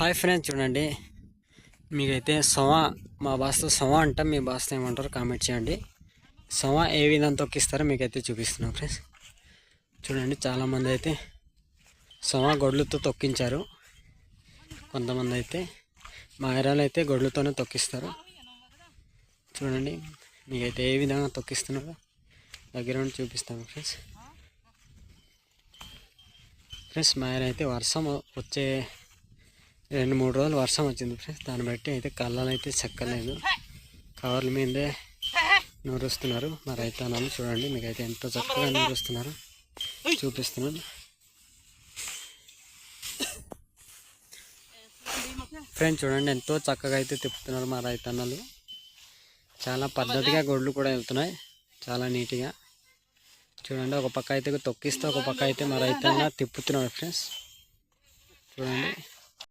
Hi friends, చూడండి మీకైతే సొమ మా భాషతో సొమ అంటాం, మీ భాషతో ఏమంటారో కామెంట్ చేయండి. సొమ ఏ విధంగా తొక్కిస్తారో మీకైతే చూపిస్తున్నాం ఫ్రెండ్స్. చూడండి, చాలామంది అయితే సొమ గొడ్లతో తొక్కించారు. కొంతమంది అయితే మా ఏరియాలో అయితే గొడ్లతోనే తొక్కిస్తారు. చూడండి, మీకైతే ఏ విధంగా తొక్కిస్తున్నారో దగ్గర ఉండి చూపిస్తాను ఫ్రెండ్స్. మా ఏరియా అయితే వర్షం వచ్చే 2-3 రోజులు వర్షం వచ్చింది ఫ్రెండ్స్. దాన్ని బట్టి అయితే కళ్ళలు అయితే చెక్కలేదు, కవర్ల మీదే నూరుస్తున్నారు మా రైతన్నలు. చూడండి, మీకైతే ఎంతో చక్కగా నూరుస్తున్నారు చూపిస్తున్నాను ఫ్రెండ్స్. చూడండి, ఎంతో చక్కగా అయితే తిప్పుతున్నారు మా రైతన్నలు. చాలా పద్ధతిగా గొడ్లు కూడా వెళ్తున్నాయి, చాలా నీట్గా. చూడండి, ఒక పక్క అయితే తొక్కిస్తే ఒక పక్క అయితే మా రైతన్న తిప్పుతున్నాడు ఫ్రెండ్స్. చూడండి.